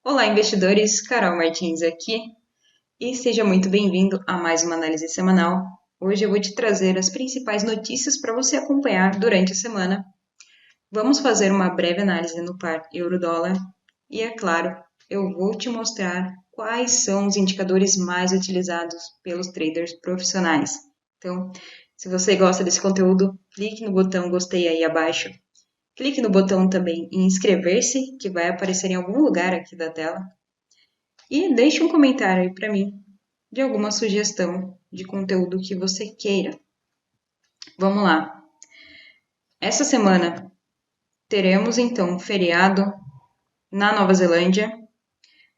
Olá, investidores! Carol Martins aqui e seja muito bem-vindo a mais uma análise semanal. Hoje eu vou te trazer as principais notícias para você acompanhar durante a semana. Vamos fazer uma breve análise no par euro-dólar e, é claro, eu vou te mostrar quais são os indicadores mais utilizados pelos traders profissionais. Então, se você gosta desse conteúdo, clique no botão gostei aí abaixo. Clique no botão também em inscrever-se, que vai aparecer em algum lugar aqui da tela. E deixe um comentário aí para mim de alguma sugestão de conteúdo que você queira. Vamos lá. Essa semana teremos então um feriado na Nova Zelândia.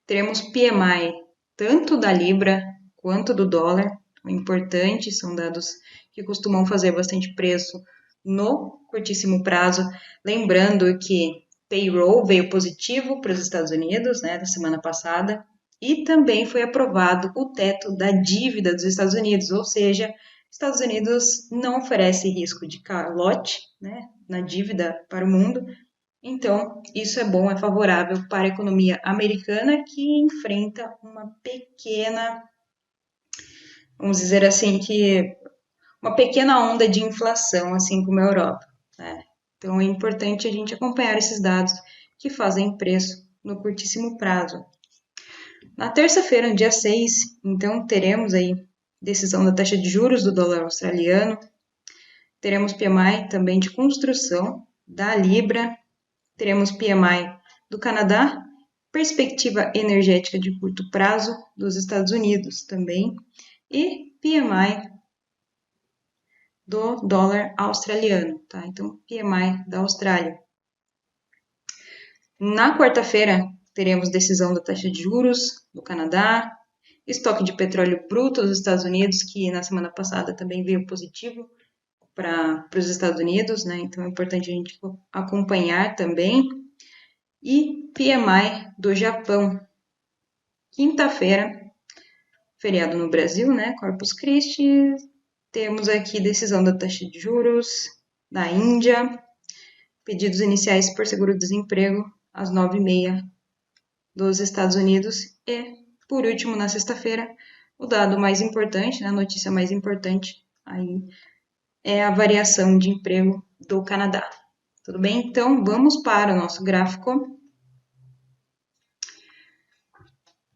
Teremos PMI tanto da Libra quanto do dólar. O importante são dados que costumam fazer bastante preço no curtíssimo prazo. Lembrando que payroll veio positivo para os Estados Unidos, né, da semana passada. E também foi aprovado o teto da dívida dos Estados Unidos, ou seja, Estados Unidos não oferece risco de calote, né, na dívida para o mundo. Então, isso é bom, é favorável para a economia americana que enfrenta uma pequena, vamos dizer assim, que uma pequena onda de inflação, assim como a Europa, né? Então, é importante a gente acompanhar esses dados que fazem preço no curtíssimo prazo. Na terça-feira, no dia 6, então, teremos aí decisão da taxa de juros do dólar australiano, teremos PMI também de construção da Libra, teremos PMI do Canadá, perspectiva energética de curto prazo dos Estados Unidos também, e PMI do dólar australiano, tá? Então, PMI da Austrália. Na quarta-feira, teremos decisão da taxa de juros do Canadá, estoque de petróleo bruto dos Estados Unidos, que na semana passada também veio positivo para os Estados Unidos, né? Então é importante a gente acompanhar também. E PMI do Japão. Quinta-feira, feriado no Brasil, né? Corpus Christi. Temos aqui decisão da taxa de juros da Índia, pedidos iniciais por seguro-desemprego às 9h30 dos Estados Unidos e, por último, na sexta-feira, o dado mais importante, né, a notícia mais importante aí é a variação de emprego do Canadá. Tudo bem? Então, vamos para o nosso gráfico.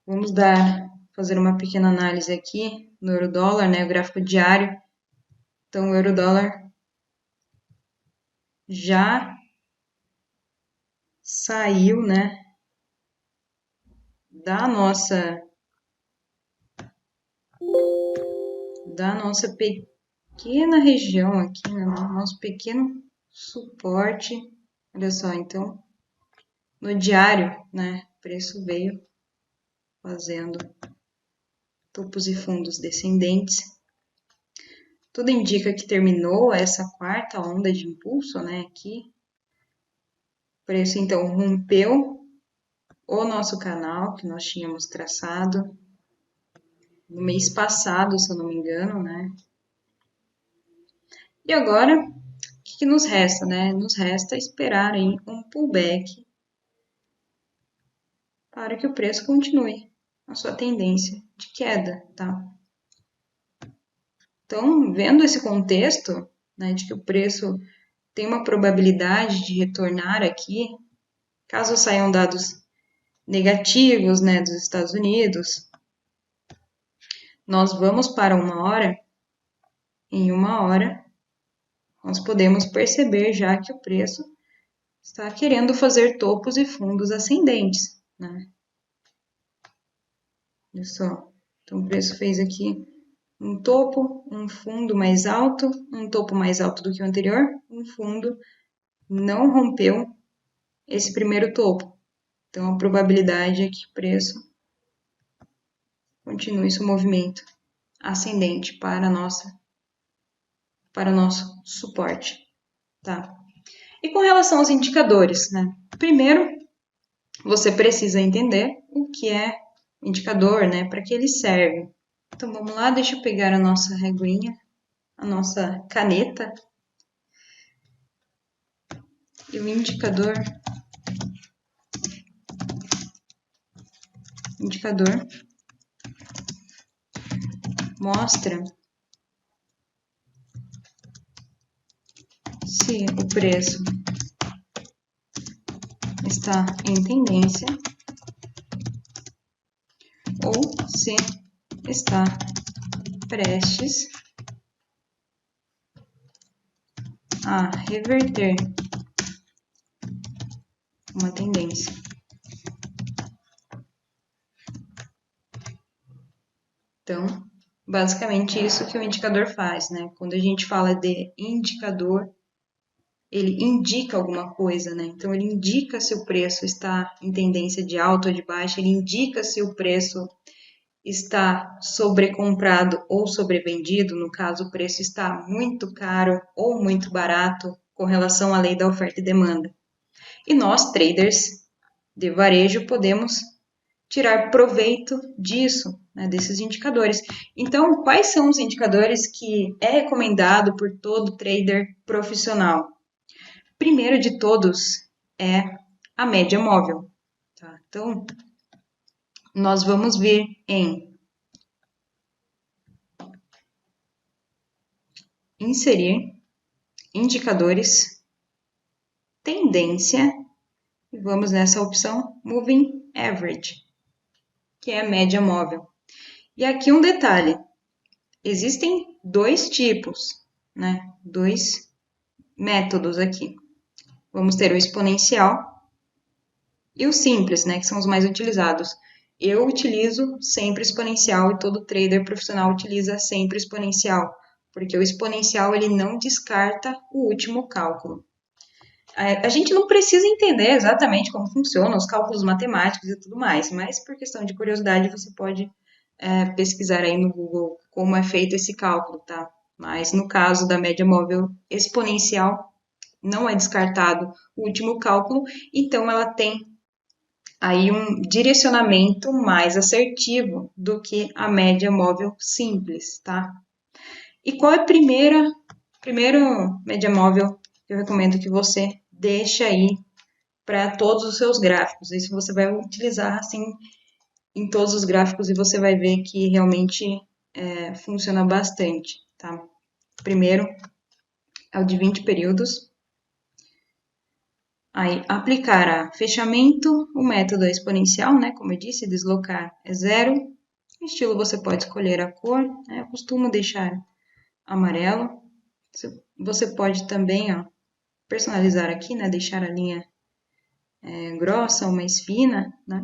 Vamos fazer uma pequena análise aqui no euro-dólar, né, o gráfico diário. Então, o euro-dólar já saiu, né, da nossa pequena região aqui, né, nosso pequeno suporte. Olha só, então, no diário, né, o preço veio fazendo topos e fundos descendentes. Tudo indica que terminou essa quarta onda de impulso, né, aqui. O preço, então, rompeu o nosso canal que nós tínhamos traçado no mês passado, se eu não me engano, né? E agora, o que nos resta, né? Nos resta esperar aí um pullback para que o preço continue a sua tendência de queda, tá? Então, vendo esse contexto, né, de que o preço tem uma probabilidade de retornar aqui, caso saiam dados negativos, né, dos Estados Unidos, nós vamos para uma hora. Em uma hora, nós podemos perceber já que o preço está querendo fazer topos e fundos ascendentes, né? Olha só. Então, o preço fez aqui um topo, um fundo mais alto, um topo mais alto do que o anterior, um fundo não rompeu esse primeiro topo. Então, a probabilidade é que o preço continue seu movimento ascendente para o nosso suporte, tá? E com relação aos indicadores, né? Primeiro, você precisa entender o que é indicador, né? Para que ele serve. Então vamos lá, deixa eu pegar a nossa reguinha, a nossa caneta. E o indicador indicador mostra se o preço está em tendência ou se está prestes a reverter uma tendência. Então, basicamente isso que o indicador faz, né? Quando a gente fala de indicador, ele indica alguma coisa, né? Então, ele indica se o preço está em tendência de alta ou de baixa, ele indica se o preço está sobrecomprado ou sobrevendido, no caso, o preço está muito caro ou muito barato com relação à lei da oferta e demanda. E nós, traders de varejo, podemos tirar proveito disso, né, desses indicadores. Então, quais são os indicadores que é recomendado por todo trader profissional? Primeiro de todos é a média móvel. Tá? Então, nós vamos vir em inserir indicadores, tendência, e vamos nessa opção Moving Average, que é a média móvel. E aqui um detalhe, existem dois tipos, né? Dois métodos aqui. Vamos ter o exponencial e o simples, né? Que são os mais utilizados. Eu utilizo sempre exponencial e todo trader profissional utiliza sempre exponencial, porque o exponencial ele não descarta o último cálculo. A gente não precisa entender exatamente como funcionam os cálculos matemáticos e tudo mais, mas por questão de curiosidade você pode pesquisar aí no Google como é feito esse cálculo, tá? Mas no caso da média móvel exponencial, não é descartado o último cálculo, então ela tem aí um direcionamento mais assertivo do que a média móvel simples, tá? E qual é a primeira média móvel que eu recomendo que você deixe aí para todos os seus gráficos? Isso você vai utilizar assim em todos os gráficos e você vai ver que realmente funciona bastante, tá? Primeiro é o de 20 períodos. Aí, aplicar a fechamento, o método é exponencial, né? Como eu disse, deslocar é 0. Estilo você pode escolher a cor, né? Eu costumo deixar amarelo. Você pode também, ó, personalizar aqui, né? Deixar a linha grossa ou mais fina, né?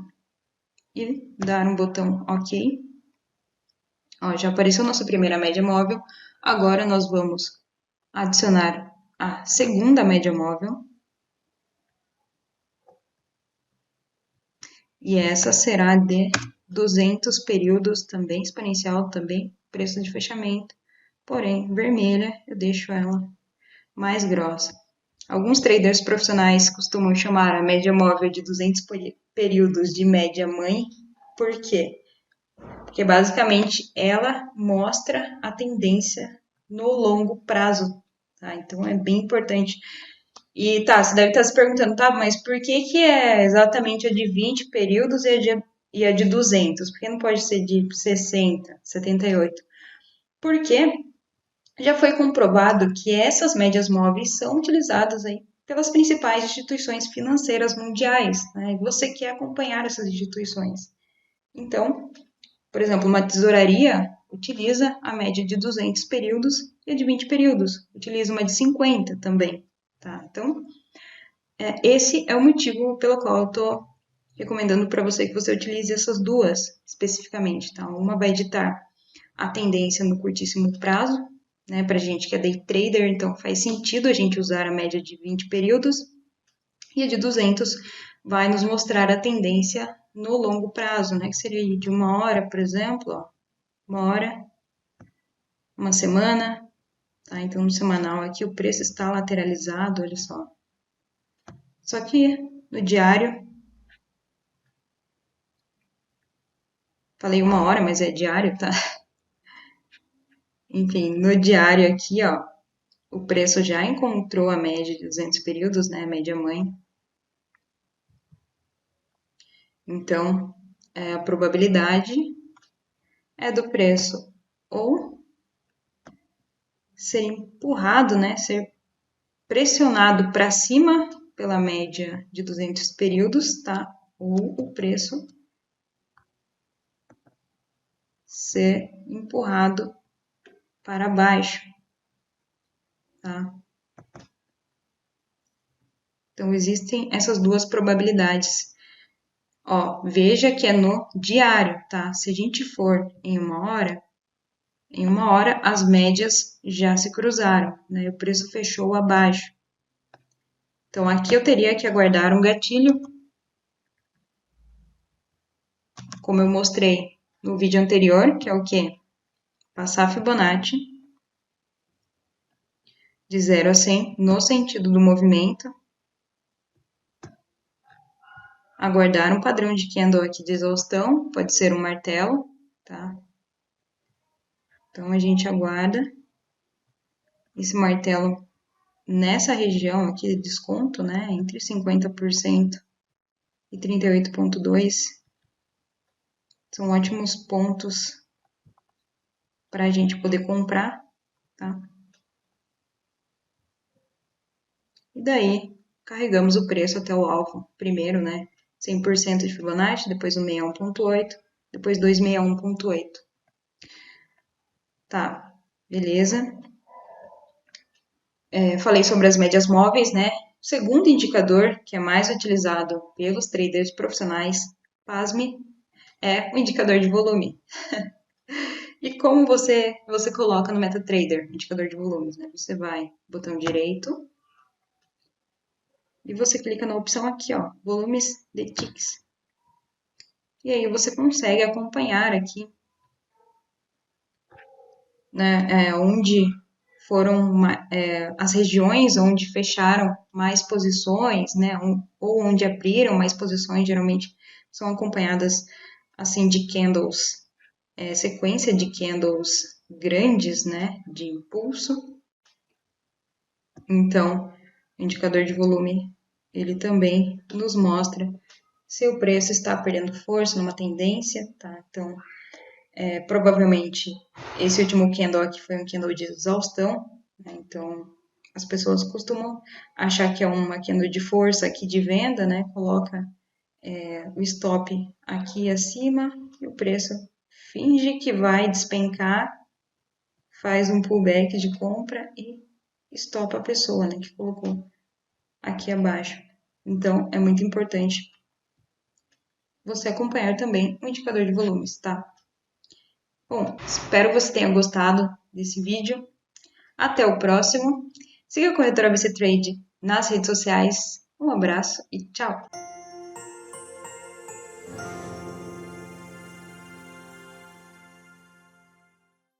E dar um botão OK. Ó, já apareceu nossa primeira média móvel. Agora nós vamos adicionar a segunda média móvel. E essa será de 200 períodos, também exponencial, também preço de fechamento. Porém, vermelha, eu deixo ela mais grossa. Alguns traders profissionais costumam chamar a média móvel de 200 períodos de média mãe. Por quê? Porque basicamente ela mostra a tendência no longo prazo. Tá? Então é bem importante. E tá, você deve estar se perguntando, tá, mas por que é exatamente a de 20 períodos e a de 200? Por que não pode ser de 60, 78? Porque já foi comprovado que essas médias móveis são utilizadas aí pelas principais instituições financeiras mundiais, né? E você quer acompanhar essas instituições. Então, por exemplo, uma tesouraria utiliza a média de 200 períodos e a de 20 períodos. Utiliza uma de 50 também, tá? Então, esse é o motivo pelo qual eu estou recomendando para você que você utilize essas duas especificamente, tá? Uma vai ditar a tendência no curtíssimo prazo, né? Para gente que é day trader, então faz sentido a gente usar a média de 20 períodos, e a de 200 vai nos mostrar a tendência no longo prazo, né? Que seria de uma hora, por exemplo, ó, uma hora, uma semana, tá? Então no semanal aqui o preço está lateralizado, olha só. Só que no diário, falei uma hora, mas é diário, tá? Enfim, no diário aqui, ó, o preço já encontrou a média de 200 períodos, né? A média mãe. Então, a probabilidade é do preço ou ser empurrado, né, ser pressionado para cima pela média de 200 períodos, tá? Ou o preço ser empurrado para baixo, tá? Então, existem essas duas probabilidades. Ó, veja que é no diário, tá? Se a gente for em uma hora as médias já se cruzaram, né? O preço fechou abaixo. Então, aqui eu teria que aguardar um gatilho, como eu mostrei no vídeo anterior, que é o quê? Passar a Fibonacci de 0 a 100 no sentido do movimento, aguardar um padrão de candle aqui de exaustão, pode ser um martelo, tá? Então, a gente aguarda esse martelo nessa região aqui de desconto, né, entre 50% e 38,2%, são ótimos pontos para a gente poder comprar, tá? E daí, carregamos o preço até o alvo. Primeiro, né, 100% de Fibonacci, depois o 61,8, depois 261,8. Tá, beleza. Falei sobre as médias móveis, né? O segundo indicador, que é mais utilizado pelos traders profissionais, pasme, é o indicador de volume. E como você coloca no MetaTrader, indicador de volumes, né? Você vai, botão direito, e você clica na opção aqui, ó, volumes de ticks. E aí você consegue acompanhar aqui, né, onde foram as regiões onde fecharam mais posições, né, ou onde abriram mais posições, geralmente são acompanhadas assim de candles, sequência de candles grandes, né, de impulso. Então, o indicador de volume, ele também nos mostra se o preço está perdendo força numa tendência, tá? Então, provavelmente, esse último candle aqui foi um candle de exaustão, né? Então, as pessoas costumam achar que é uma candle de força aqui de venda, né? Coloca o stop aqui acima e o preço finge que vai despencar, faz um pullback de compra e estopa a pessoa, né? Que colocou aqui abaixo. Então, é muito importante você acompanhar também o indicador de volumes, tá? Bom, espero que você tenha gostado desse vídeo. Até o próximo. Siga a corretora ABC Trade nas redes sociais. Um abraço e tchau!